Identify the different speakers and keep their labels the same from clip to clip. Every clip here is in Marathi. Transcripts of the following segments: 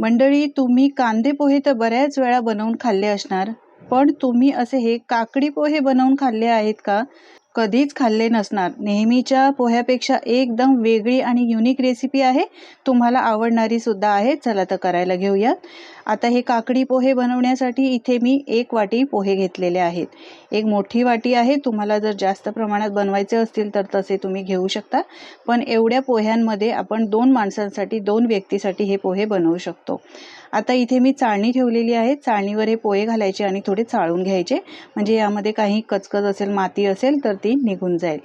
Speaker 1: मंडळी, तुम्ही कांदे पोहे तर बऱ्याच वेळा बनवून खाल्ले असणार, पण तुम्ही असे हे काकडी पोहे बनवून खाल्ले आहेत का? कधीच खाल्ले नसणार. नेहमीच्या पोह्यापेक्षा एकदम वेगळी आणि युनिक रेसिपी आहे. तुम्हाला आवडणारी सुद्धा आहे. चला तर करायला घेऊयात. आता हे काकडी पोहे बनवण्यासाठी इथे मी 1 वाटी पोहे घेतलेले आहेत. एक मोठी वाटी आहे. तुम्हाला जर जास्त प्रमाणात बनवायचे असतील तर तसे तुम्ही घेऊ शकता. पण एवढ्या पोह्यांमध्ये आपण 2 माणसांसाठी, 2 व्यक्तीसाठी हे पोहे बनवू शकतो. आता इथे मी चाळणी ठेवलेली आहे. चाळणीवर हे पोहे घालायचे आणि थोडे चाळून घ्यायचे, म्हणजे यामध्ये काही कचकच असेल, माती असेल तर ती निघून जाईल.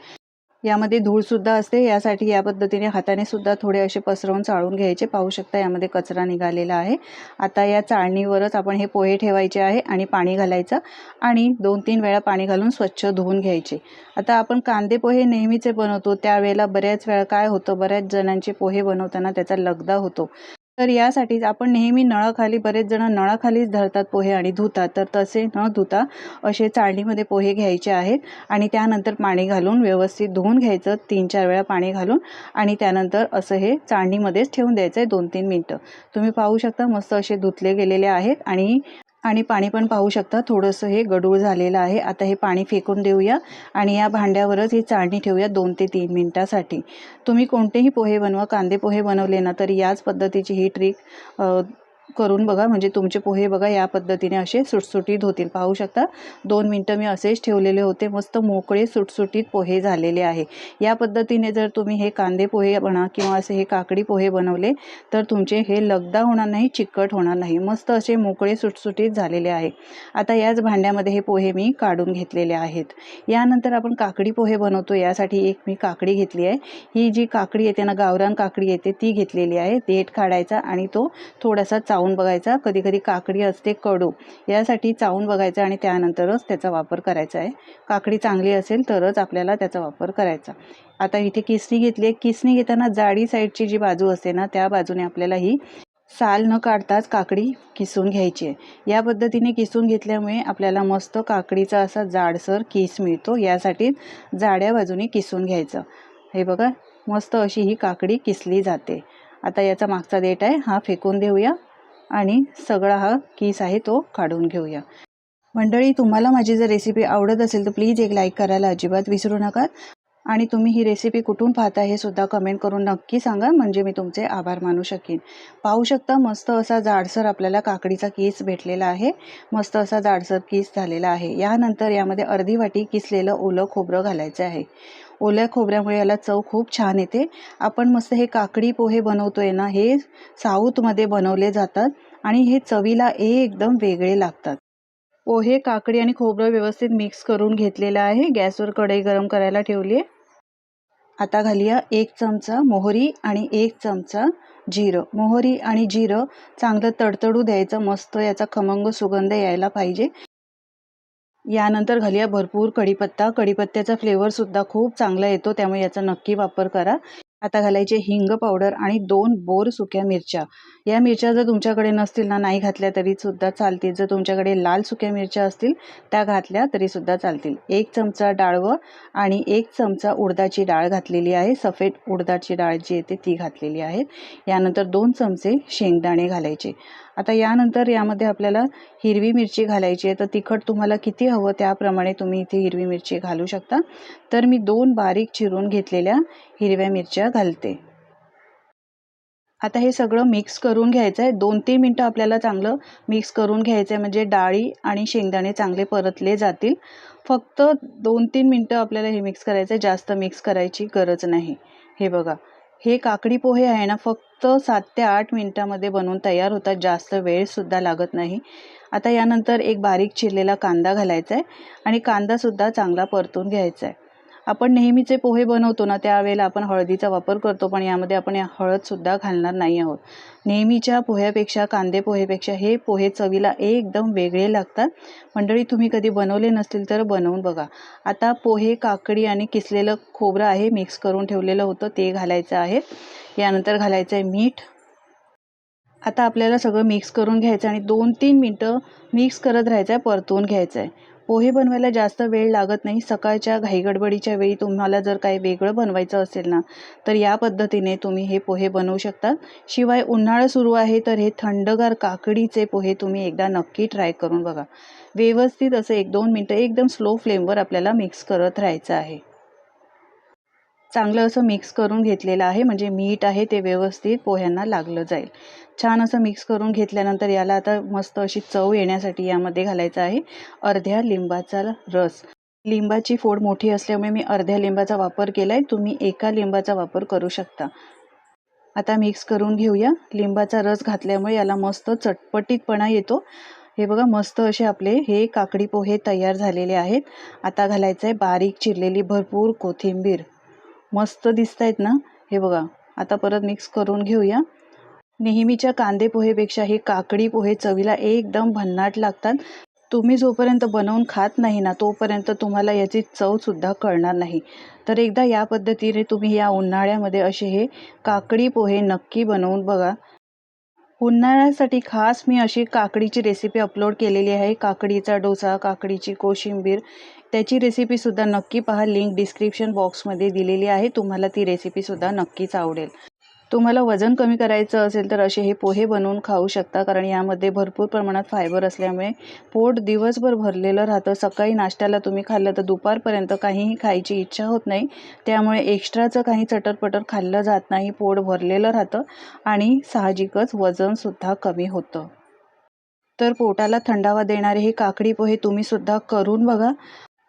Speaker 1: यामध्ये धूळ सुद्धा असते, यासाठी या पद्धतीने हाताने सुद्धा थोडे असे पसरवून चाळून घ्यायचे. पाहू शकता यामध्ये कचरा निघालेला आहे. आता या चाळणीवरच आपण हे पोहे ठेवायचे आहे आणि पाणी घालायचं आणि 2-3 वेळा पाणी घालून स्वच्छ धुवून घ्यायचे. आता आपण कांदे पोहे नेहमीचे बनवतो, त्यावेळेला बऱ्याच वेळा काय होतं, बऱ्याच जणांचे पोहे बनवताना त्याचा लगदा होतो. तर यासाठीच आपण नेहमी नळाखाली, बरेच जण नळाखालीच धरतात पोहे आणि धुतात, तर तसे न धुता असे चाळणीमध्ये पोहे घ्यायचे आहेत आणि त्यानंतर पाणी घालून व्यवस्थित धुवून घ्यायचं. 3-4 वेळा पाणी घालून आणि त्यानंतर असं हे चाळणीमध्येच ठेवून द्यायचं आहे 2-3 मिनटं. तुम्ही पाहू शकता मस्त असे धुतले गेलेले आहेत आणि आणि पाणी पण पाहू शकता थोडंसं हे गढूळ झालेलं आहे. आता हे पाणी फेकून देऊया आणि या भांड्यावरच ही चाळणी ठेवूया 2 ते 3 मिनिटासाठी. तुम्ही कोणतेही पोहे बनवा, कांदे पोहे बनवले ना तर याच पद्धतीची ही ट्रिक करून बघा, म्हणजे तुमचे पोहे बघा या पद्धतीने असे सुटसुटीत होतील. पाहू शकता 2 मिनटं मी असेच ठेवलेले होते. मस्त मोकळे सुटसुटीत पोहे झालेले आहे. या पद्धतीने जर तुम्ही हे कांदे पोहे म्हणा किंवा असे हे काकडी पोहे बनवले तर तुमचे हे लगदा होणार नाही, चिकट होणार नाही. मस्त असे मोकळे सुटसुटीत झालेले आहे. आता याच भांड्यामध्ये हे पोहे मी काढून घेतलेले आहेत. यानंतर आपण काकडी पोहे बनवतो, यासाठी एक मी काकडी घेतली आहे. ही जी काकडी येते ना, गावरान काकडी येते, ती घेतलेली आहे. देठ काढायचा आणि तो थोडासा चावून बघायचा. कधी कधी काकडी असते कडू, यासाठी चावून बघायचा आणि त्यानंतरच त्याचा वापर करायचा आहे. काकडी चांगली असेल तरच आपल्याला त्याचा वापर करायचा. आता इथे किसणी घेतली आहे. किसणी घेताना जाडी साईडची जी बाजू असते ना, त्या बाजूने आपल्याला ही साल न काढताच काकडी किसून घ्यायची आहे. या पद्धतीने किसून घेतल्यामुळे आपल्याला मस्त काकडीचा असा जाडसर किस मिळतो. यासाठी जाड्या बाजूने किसून घ्यायचं. हे बघा मस्त अशी ही काकडी किसली जाते. आता याचा मागचा देठ आहे हा फेकून देऊया आणि सगळा हा किस आहे तो काढून घेऊया. मंडळी, तुम्हाला माझी जर रेसिपी आवडत असेल तर प्लीज एक लाईक करायला अजिबात विसरू नका आणि तुम्ही ही रेसिपी कुठून पाहता हे सुद्धा कमेंट करून नक्की सांगा, म्हणजे मी तुमचे आभार मानू शकेन. पाहू शकता मस्त असा जाडसर आपल्याला काकडीचा किस भेटलेला आहे. मस्त असा जाडसर किस झालेला आहे. यानंतर यामध्ये अर्धी वाटी किसलेलं ओलं खोबरं घालायचं आहे. ओल्या खोबऱ्यामुळे याला चव खूप छान येते. आपण मस्त हे काकडी पोहे बनवतोय ना, हे साऊथमध्ये बनवले जातात आणि हे चवीला एकदम वेगळे लागतात. पोहे, काकडी आणि खोबरं व्यवस्थित मिक्स करून घेतलेलं आहे. गॅसवर कढई गरम करायला ठेवली आहे. आता घालूया 1 चमचा मोहरी आणि 1 चमचा जिरं. मोहरी आणि जिरं चांगलं तडतडू द्यायचं. मस्त याचा खमंग सुगंध यायला पाहिजे. यानंतर घालूया भरपूर कढीपत्ता. कढीपत्त्याचा फ्लेवर सुद्धा खूप चांगला येतो, त्यामुळे याचा नक्की वापर करा. आता घालायचे हिंग पावडर आणि 2 बोर सुक्या मिरच्या. या मिरच्या जर तुमच्याकडे नसतील ना, नाही घातल्या तरी सुद्धा चालतील. जर तुमच्याकडे लाल सुक्या मिरच्या असतील त्या घातल्या तरी सुद्धा चालतील. 1 चमचा डाळवं आणि 1 चमचा उडदाची डाळ घातलेली आहे. सफेद उडदाची डाळ जी येते ती घातलेली आहे. यानंतर 2 चमचे शेंगदाणे घालायचे. आता यानंतर यामध्ये आपल्याला हिरवी मिरची घालायची आहे. तर तिखट तुम्हाला किती हवं त्याप्रमाणे तुम्ही इथे हिरवी मिरची घालू शकता. तर मी 2 बारीक चिरून घेतलेल्या हिरव्या मिरच्या घालते. आता हे सगळं मिक्स करून घ्यायचं आहे. 2-3 मिनटं आपल्याला चांगलं मिक्स करून घ्यायचं आहे, म्हणजे डाळी आणि शेंगदाणे चांगले परतले जातील. फक्त 2-3 मिनटं आपल्याला हे मिक्स करायचं आहे, जास्त मिक्स करायची गरज नाही. हे बघा, हे काकडी पोहे आहे ना, फक्त 7 ते 8 मिनिटामध्ये बनवून तयार होतात. जास्त वेळसुद्धा लागत नाही. आता यानंतर एक बारीक चिरलेला कांदा घालायचा आहे आणि कांदासुद्धा चांगला परतून घ्यायचा आहे. आपण नेहमीचे पोहे बनवतो ना, त्यावेळेला आपण हळदीचा वापर करतो, पण यामध्ये आपण हळदसुद्धा घालणार नाही आहोत. नेहमीच्या पोह्यापेक्षा, कांदे पोहेपेक्षा हे पोहे चवीला एकदम वेगळे लागतात. मंडळी, तुम्ही कधी बनवले नसतील तर बनवून बघा. आता पोहे, काकडी आणि किसलेलं खोबरं आहे मिक्स करून ठेवलेलं होतं ते घालायचं आहे. यानंतर घालायचं आहे मीठ. आता आपल्याला सगळं मिक्स करून घ्यायचं आणि 2-3 मिनटं मिक्स करत राहायचं आहे, परतवून घ्यायचं आहे. पोहे बनवायला जास्त वेळ लागत नाही. सकाळच्या घाईगडबडीच्या वेळी तुम्हाला जर काही वेगळं बनवायचं असेल ना, तर या पद्धतीने तुम्ही हे पोहे बनवू शकता. शिवाय उन्हाळा सुरू आहे, तर हे थंडगार काकडीचे पोहे तुम्ही एकदा नक्की ट्राय करून बघा. व्यवस्थित असं 1-2 मिनटं एकदम स्लो फ्लेमवर आपल्याला मिक्स करत राहायचं आहे. चांगलं असं मिक्स करून घेतलेलं आहे, म्हणजे मीठ आहे ते व्यवस्थित पोह्यांना लागलं जाईल. छान असं मिक्स करून घेतल्यानंतर याला आता मस्त अशी चव येण्यासाठी यामध्ये घालायचा आहे अर्ध्या लिंबाचा रस. लिंबाची फोड मोठी असल्यामुळे मी अर्ध्या लिंबाचा वापर केला आहे. तुम्ही एका लिंबाचा वापर करू शकता. आता मिक्स करून घेऊया. लिंबाचा रस घातल्यामुळे याला मस्त चटपटीतपणा येतो. हे बघा मस्त असे आपले हे काकडी पोहे तयार झालेले आहेत. आता घालायचं आहे बारीक चिरलेली भरपूर कोथिंबीर. मस्त दिसतायत ना, हे बघा. आता परत मिक्स करून घेऊया. नेहमीच्या कांदे पोहेपेक्षा हे काकडी पोहे चवीला एकदम भन्नाट लागतात. तुम्ही जोपर्यंत बनवून खात नाही ना, तोपर्यंत तुम्हाला याची चवसुद्धा कळणार नाही. तर एकदा या पद्धतीने तुम्ही या उन्हाळ्यामध्ये असे हे काकडी पोहे नक्की बनवून बघा. उन्हाळ्यासाठी खास मी अशी काकडीची रेसिपी अपलोड केलेली आहे. काकडीचा डोसा, काकडीची कोशिंबीर, त्याची रेसिपीसुद्धा नक्की पहा. लिंक डिस्क्रिप्शन बॉक्समध्ये दिलेली आहे. तुम्हाला ती रेसिपीसुद्धा नक्कीच आवडेल. तुम्हाला वजन कमी करायचं असेल तर असे हे पोहे बनवून खाऊ शकता, कारण यामध्ये भरपूर प्रमाणात फायबर असल्यामुळे पोट दिवसभर भरलेलं राहतं. सकाळी नाश्त्याला तुम्ही खाल्लं तर दुपारपर्यंत काहीही खायची इच्छा होत नाही. त्यामुळे एक्स्ट्राचं काही चटरपटर खाल्लं जात नाही. पोट भरलेलं राहतं आणि साहजिकच वजनसुद्धा कमी होतं. तर पोटाला थंडावा देणारे हे काकडी पोहे तुम्हीसुद्धा करून बघा.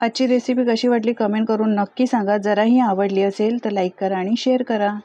Speaker 1: आजची रेसिपी कशी वाटली कमेंट करून नक्की सांगा. जराही आवडली असेल तर लाईक करा आणि शेअर करा.